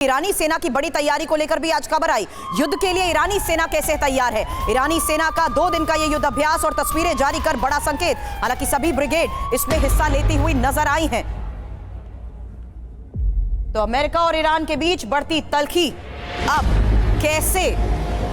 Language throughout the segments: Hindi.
ईरानी सेना की बड़ी तैयारी को लेकर भी आज खबर आई। युद्ध के लिए ईरानी सेना कैसे तैयार है? ईरानी सेना का 2 दिन का ये युद्ध अभ्यास और तस्वीरें जारी कर बड़ा संकेत। हालांकि सभी ब्रिगेड इसमें हिस्सा लेती हुई नजर आई हैं। तो अमेरिका और ईरान के बीच बढ़ती तल्खी अब कैसे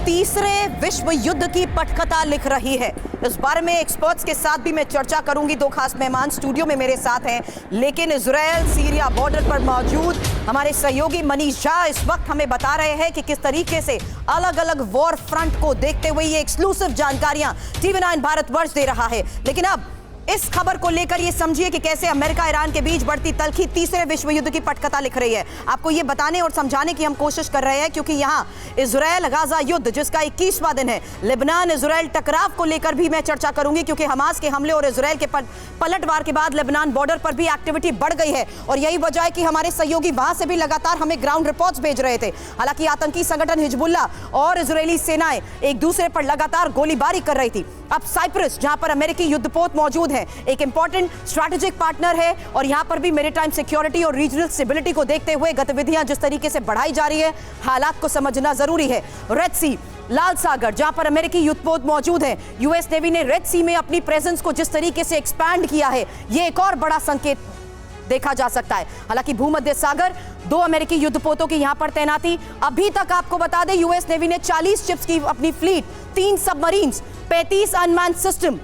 तीसरे विश्व युद्ध की पटकथा लिख रही है, इस बारे में एक्सपर्ट्स के साथ भी मैं चर्चा करूंगी। 2 खास मेहमान स्टूडियो में मेरे साथ हैं, लेकिन इजरायल सीरिया बॉर्डर पर मौजूद हमारे सहयोगी मनीष झा इस वक्त हमें बता रहे हैं कि किस तरीके से अलग अलग वॉर फ्रंट को देखते हुए ये एक्सक्लूसिव जानकारियां TV9 भारतवर्ष दे रहा है। लेकिन अब इस खबर को लेकर ये समझिए कि कैसे अमेरिका ईरान के बीच बढ़ती तल्खी तीसरे विश्व युद्ध की पटकथा लिख रही है। आपको ये बताने और समझाने की हम कोशिश कर रहे हैं, क्योंकि यहाँ इजरायल गाजा युद्ध जिसका 21वां दिन है, लेबनान इजरायल टकराव को लेकर भी मैं चर्चा करूंगी, क्योंकि हमास के हमले और इजरायल के पलटवार के बाद लेबनान बॉर्डर पर भी एक्टिविटी बढ़ गई है। और यही वजह है कि हमारे सहयोगी वहां से भी लगातार हमें ग्राउंड रिपोर्ट्स भेज रहे थे। हालांकि आतंकी संगठन हिजबुल्ला और इजरायली सेनाएं एक दूसरे पर लगातार गोलीबारी कर रही थी। अब साइप्रस, जहां पर अमेरिकी युद्धपोत मौजूद है, एक इंपॉर्टेंट स्ट्रैटेजिक पार्टनर है, और यहां पर भी मैरीटाइम सिक्योरिटी और रीजनल स्टेबिलिटी को देखते हुए गतिविधियां जिस तरीके से बढ़ाई जा रही है, हालात को समझना जरूरी है। रेड सी, लाल सागर, जहां पर अमेरिकी युद्धपोत मौजूद है, यूएस नेवी ने रेड सी में अपनी प्रेजेंस को जिस तरीके से एक्सपैंड किया है, यह एक और बड़ा संकेत देखा जा सकता है। हालांकि भूमध्य सागर 2 अमेरिकी युद्धपोतों की यहां पर तैनाती। अभी तक आपको बता दें, यूएस नेवी ने 40 शिप्स की अपनी fleet, 3 submarines, 35 unmanned system,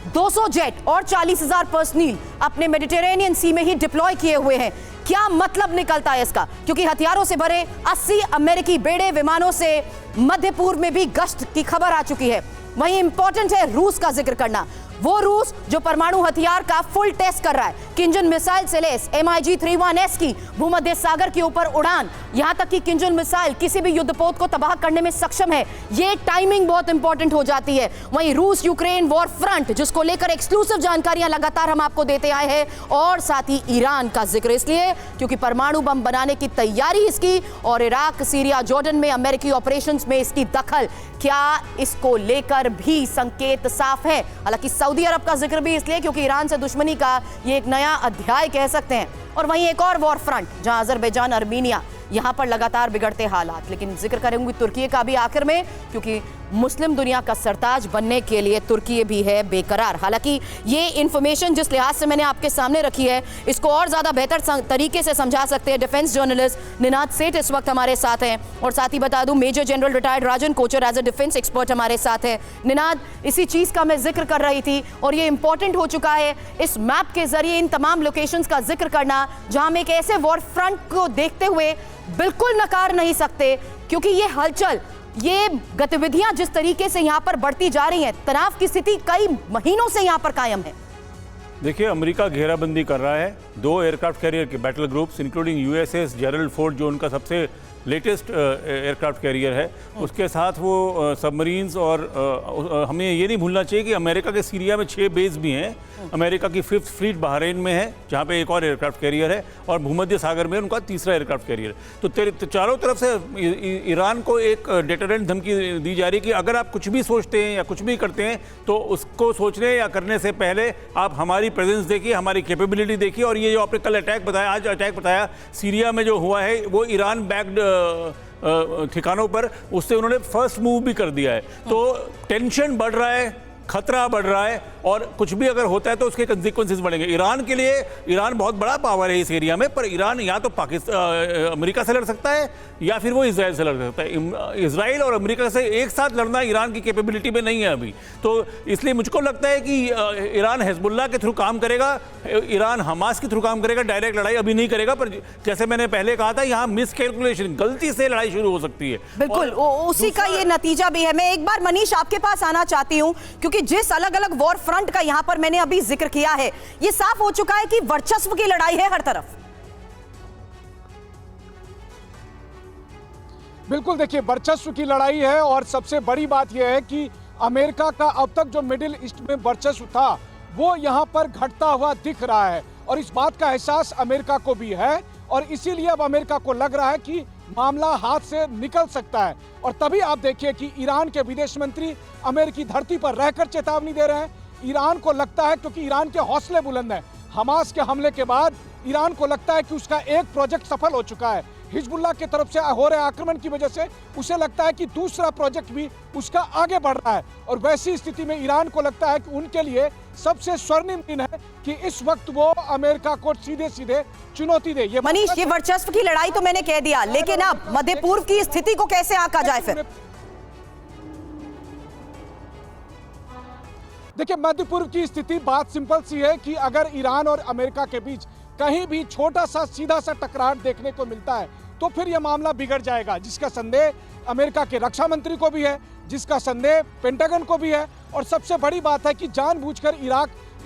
200 jet और 40,000 पर्सनल अपने मेडिटेरेनियन सी में ही डिप्लॉय किए हुए हैं। क्या मतलब निकलता है इसका? क्योंकि हथियारों से भरे 80 अमेरिकी बेड़े विमानों से मध्य पूर्व में भी गश्त की खबर आ चुकी है। वहीं इंपॉर्टेंट है रूस का जिक्र करना, वो रूस जो परमाणु हथियार का फुल टेस्ट कर रहा है। किंजन मिसाइल से लैस MiG-31S की भूमध्य सागर के ऊपर उड़ान, यहां तक कि किंजन मिसाइल किसी भी युद्धपोत को तबाह करने में सक्षम है। ये टाइमिंग बहुत इंपॉर्टेंट हो जाती है। वहीं रूस यूक्रेन वॉर फ्रंट, जिसको लेकर एक्सक्लूसिव जानकारियां लगातार हम आपको देते आए हैं, और साथ ही ईरान का जिक्र इसलिए क्योंकि परमाणु बम बनाने की तैयारी इसकी, और इराक सीरिया जॉर्डन में अमेरिकी ऑपरेशंस में इसकी दखल, क्या इसको लेकर भी संकेत साफ है। हालांकि सऊदी अरब का जिक्र भी इसलिए क्योंकि ईरान से दुश्मनी का ये एक नया अध्याय कह सकते हैं। और वहीं एक और वॉर फ्रंट जहां अजरबैजान अर्मीनिया, यहां पर लगातार बिगड़ते हालात। लेकिन जिक्र करेंगे तुर्की का भी आखिर में, क्योंकि मुस्लिम दुनिया का सरताज बनने के लिए तुर्की भी है बेकरार। हालांकि ये इंफॉर्मेशन जिस लिहाज से मैंने आपके सामने रखी है, इसको और ज्यादा बेहतर तरीके से समझा सकते हैं डिफेंस जर्नलिस्ट निनाद सेठ इस वक्त हमारे साथ हैं। और साथ ही बता दूं, major general retired Rajan Kochhar as a defence expert हमारे साथ है। निनाद, इसी चीज का मैं जिक्र कर रही थी, और ये इंपॉर्टेंट हो चुका है इस मैप के जरिए इन तमाम लोकेशंस का जिक्र करना, जहां हम एक ऐसे वॉर फ्रंट को देखते हुए बिल्कुल नकार नहीं सकते, क्योंकि ये हलचल, ये गतिविधियां जिस तरीके से यहां पर बढ़ती जा रही हैं, तनाव की स्थिति कई महीनों से यहां पर कायम है। देखिए, अमेरिका घेराबंदी कर रहा है 2 एयरक्राफ्ट कैरियर के battle groups, including USS Gerald Ford, जो उनका सबसे लेटेस्ट एयरक्राफ्ट कैरियर है, उसके साथ वो सबमरीन्स, और हमें ये नहीं भूलना चाहिए कि अमेरिका के सीरिया में 6 बेस भी हैं। अमेरिका की 5th फ्लीट बहरीन में है, जहाँ पे एक और एयरक्राफ्ट कैरियर है, और भूमध्य सागर में उनका 3रा एयरक्राफ्ट कैरियर है। तो चारों तरफ से ईरान को एक डेटरेंट धमकी दी जा रही है कि अगर आप कुछ भी सोचते हैं या कुछ भी करते हैं, तो उसको सोचने या करने से पहले आप हमारी प्रेजेंस देखिए, हमारी कैपेबिलिटी देखिए। और ये जो आपने कल अटैक बताया, आज अटैक बताया सीरिया में जो हुआ है, वो ईरान बैक्ड ठिकानों पर, उससे उन्होंने फर्स्ट मूव भी कर दिया है। तो टेंशन बढ़ रहा है, खतरा बढ़ रहा है, और कुछ भी अगर होता है तो उसके कंसिक्वेंसेस बढ़ेंगे। ईरान के लिए, ईरान बहुत बड़ा पावर है इस एरिया में, पर ईरान या तो अमेरिका से लड़ सकता है या फिर वो इजराइल से लड़ सकता है। इजराइल और अमेरिका से एक साथ लड़ना ईरान की कैपेबिलिटी में नहीं है अभी। तो इसलिए मुझको लगता है कि ईरान हिजबुल्ला के थ्रू काम करेगा, ईरान हमास के थ्रू काम करेगा, डायरेक्ट लड़ाई अभी नहीं करेगा। पर जैसे मैंने पहले कहा था, यहाँ मिसकैलकुलेशन, गलती से लड़ाई शुरू हो सकती है। बिल्कुल, उसी का ये नतीजा भी है। मैं एक बार मनीष आपके पास आना चाहती हूँ, क्योंकि जिस अलग अलग वॉर फ्रंट का यहां पर मैंने अभी जिक्र किया है, यह साफ हो चुका है कि वर्चस्व की लड़ाई है हर तरफ। बिल्कुल, देखिए, वर्चस्व की लड़ाई है, और सबसे बड़ी बात यह है कि अमेरिका का अब तक जो मिडिल ईस्ट में वर्चस्व था, वो यहां पर घटता हुआ दिख रहा है, और इस बात का एहसास अमेरिका को भी है। और इसीलिए अब अमेरिका को लग रहा है कि मामला हाथ से निकल सकता है। और तभी आप देखिए कि ईरान के विदेश मंत्री अमेरिकी धरती पर रहकर चेतावनी दे रहे हैं। ईरान को लगता है, क्योंकि ईरान के हौसले बुलंद हैं, हमास के हमले के बाद ईरान को लगता है कि उसका एक प्रोजेक्ट सफल हो चुका है, हिजबुल्लाह की तरफ से हो रहे आक्रमण की वजह से उसे लगता है कि दूसरा प्रोजेक्ट भी उसका आगे बढ़ रहा है। और वैसी स्थिति में ईरान को लगता है कि उनके लिए सबसे स्वर्णिम दिन है कि इस वक्त वो अमेरिका को सीधे सीधे चुनौती दे। ये मनीष, ये वर्चस्व की लड़ाई तो मैंने कह दिया, लेकिन अब मध्य पूर्व की स्थिति को कैसे आंका जाए फिर? देखिए, मध्य पूर्व की स्थिति बात सिंपल सी है कि अगर ईरान और अमेरिका के बीच कहीं भी छोटा सा सीधा सा टकराव देखने को मिलता है तो फिर यह मामला बिगड़ जाएगा, जिसका संदेह अमेरिका के रक्षा मंत्री को भी है, जिसका संदेह पेंटागन को भी है। और सबसे बड़ी बात है कि जानबूझकर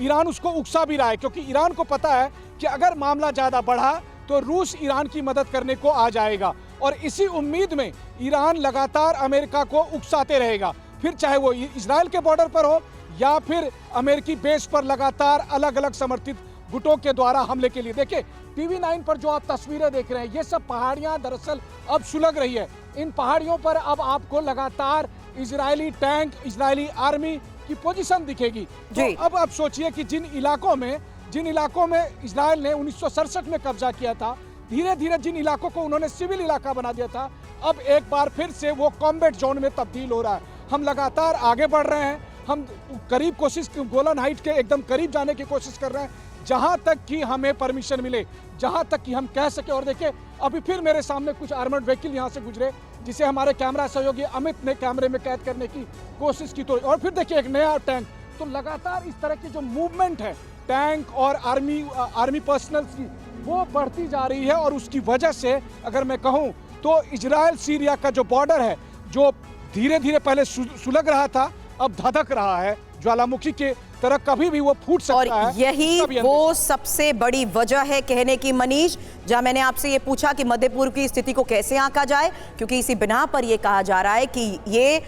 ईरान उसको उकसा भी रहा है, क्योंकि ईरान को पता है कि अगर मामला ज़्यादा बढ़ा तो रूस ईरान की मदद करने को आ जाएगा। और इसी उम्मीद में ईरान लगातार अमेरिका को उकसाते रहेगा, फिर चाहे वो इजराइल के बॉर्डर पर हो या फिर अमेरिकी बेस पर लगातार अलग अलग समर्थित गुटों के द्वारा हमले के लिए। देखिए, TV9 पर जो आप तस्वीरें देख रहे हैं, ये सब पहाड़ियां दरअसल अब सुलग रही है। इन पहाड़ियों पर अब आपको लगातार इजरायली टैंक, इजरायली आर्मी की पोजीशन दिखेगी। तो अब आप सोचिए कि जिन इलाकों में इजराइल ने 1967 में कब्जा किया था, धीरे धीरे जिन इलाकों को उन्होंने सिविल इलाका बना दिया था, अब एक बार फिर से वो कॉम्बैट जोन में तब्दील हो रहा है। हम लगातार आगे बढ़ रहे हैं, हम करीब गोलन हाइट के एकदम करीब जाने की कोशिश कर रहे हैं, जहां तक कि हमें परमिशन मिले, जहां तक कि हम कह सके। और देखिए, अभी फिर मेरे सामने कुछ आर्मर्ड व्हीकल यहां से गुजरे, जिसे हमारे कैमरा सहयोगी अमित ने कैमरे में कैद करने की कोशिश की। तो और फिर देखिए एक नया टैंक। तो लगातार इस तरह की जो मूवमेंट है टैंक और आर्मी पर्सनल की, वो बढ़ती जा रही है। और उसकी वजह से अगर मैं कहूँ तो इजराइल सीरिया का जो बॉर्डर है, जो धीरे धीरे पहले सुलग रहा था, अब धधक रहा है ज्वालामुखी के तरह, कभी भी वो फूट सकता है। और यही वो सबसे बड़ी वजह है कहने की, मनीष, जहां मैंने आपसे ये पूछा कि मध्य पूर्व की स्थिति को कैसे आंका जाए, क्योंकि इसी बिना पर यह कहा जा रहा है कि ये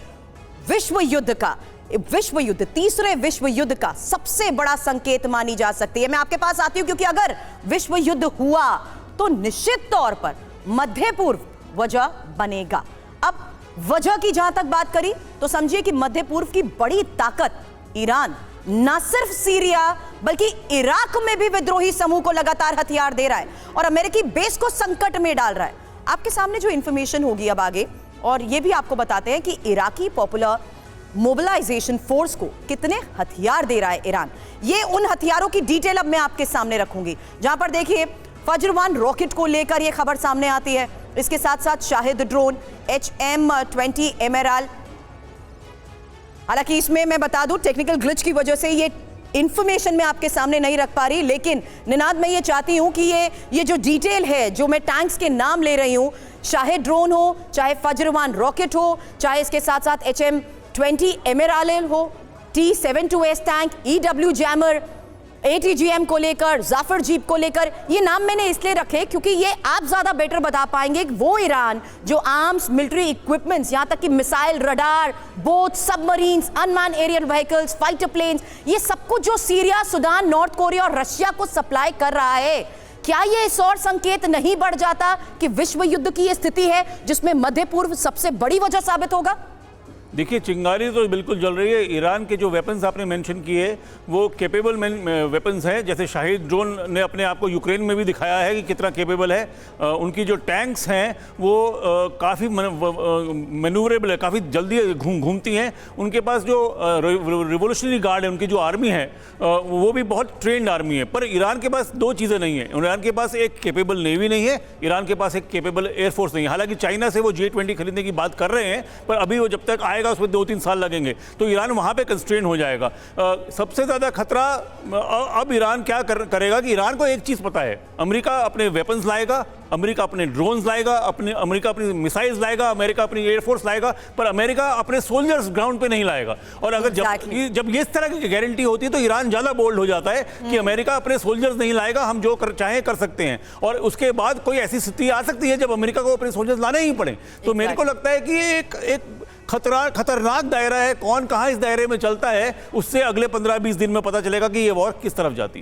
विश्व युद्ध, तीसरे विश्व युद्ध का सबसे बड़ा संकेत मानी जा सकती है। मैं आपके पास आती हूं, क्योंकि अगर विश्व युद्ध हुआ तो निश्चित तौर पर मध्य पूर्व वजह बनेगा। अब वजह की जहां तक बात करी तो समझिए कि मध्य पूर्व की बड़ी ताकत ईरान न सिर्फ सीरिया बल्कि इराक में भी विद्रोही समूह को लगातार हथियार दे रहा है और अमेरिकी बेस को संकट में डाल रहा है। आपके सामने जो इंफॉर्मेशन होगी अब आगे, और यह भी आपको बताते हैं कि इराकी पॉपुलर मोबिलाइजेशन फोर्स को कितने हथियार दे रहा है ईरान। ये उन हथियारों की डिटेल अब मैं आपके सामने रखूंगी, जहां पर देखिए फज्र-1 रॉकेट को लेकर यह खबर सामने आती है। इसके साथ साथ शाहिद ड्रोन, HM-20 एमेराल्ड। हालांकि इसमें मैं बता दूं, टेक्निकल ग्लिच की वजह से ये इंफॉर्मेशन मैं आपके सामने नहीं रख पा रही, लेकिन निनाद मैं ये चाहती हूं कि ये जो डिटेल है, जो मैं टैंक्स के नाम ले रही हूं, शाहिद ड्रोन हो, चाहे फज्र-1 रॉकेट हो, चाहे इसके साथ साथ HM-20 एमेराल्ड हो, T-72S tank, EW jammer, ATGM को लेकर, जाफर जीप को लेकर, ये नाम मैंने इसलिए रखे क्योंकि ये आप ज्यादा बेटर बता पाएंगे कि वो ईरान जो आर्म्स, मिलिट्री इक्विपमेंट्स, यहां तक कि missile, radar, boat, submarines, unmanned aerial vehicles, fighter planes, ये सब कुछ जो सीरिया, सूडान, नॉर्थ कोरिया और रशिया को सप्लाई कर रहा है, क्या ये इस और संकेत नहीं बढ़ जाता कि विश्व युद्ध की ये स्थिति है जिसमें मध्य पूर्व सबसे बड़ी वजह साबित होगा? देखिए, चिंगारी तो बिल्कुल जल रही है। ईरान के जो वेपन्स आपने मेंशन किए वो केपेबल वेपन्स हैं। जैसे शाहिद ड्रोन ने अपने आप को यूक्रेन में भी दिखाया है कि कितना केपेबल है। उनकी जो टैंक्स हैं वो काफ़ी मैनूवरेबल है, काफ़ी जल्दी घूमती हैं। उनके पास जो रिवोल्यूशनरी गार्ड है, उनकी जो आर्मी है, वो भी बहुत ट्रेंड आर्मी है। पर ईरान के पास दो चीज़ें नहीं हैं। ईरान के पास एक केपेबल नेवी नहीं है, ईरान के पास एक केपेबल एयरफोर्स नहीं है। हालांकि चाइना से वो J-20 खरीदने की बात कर रहे हैं, पर अभी वो जब तक आएगा उसमें 2-3 साल लगेंगे, तो ईरान वहां पे कंस्ट्रेन हो जाएगा। सबसे ज्यादा खतरा अब ईरान क्या करेगा कि ईरान को एक चीज पता है, अमेरिका अपने वेपन्स लाएगा, अमेरिका अपने ड्रोन्स लाएगा, अमेरिका अपनी मिसाइल्स लाएगा, अमेरिका अपनी एयरफोर्स लाएगा, पर अमेरिका अपने सोल्जर्स ग्राउंड पे नहीं लाएगा। और अगर जब ये इस तरह की गारंटी होती है तो ईरान ज्यादा बोल्ड हो जाता है कि अमेरिका अपने सोल्जर्स नहीं लाएगा, हम जो चाहे कर सकते हैं। और उसके बाद कोई ऐसी स्थिति आ सकती है जब अमेरिका को अपने सोल्जर्स लाने ही पड़े। तो मेरे को लगता है कि एक खतरनाक दायरा है। कौन कहां इस दायरे में चलता है, उससे अगले 15-20 दिन में पता चलेगा कि ये वॉर किस तरफ जाती है।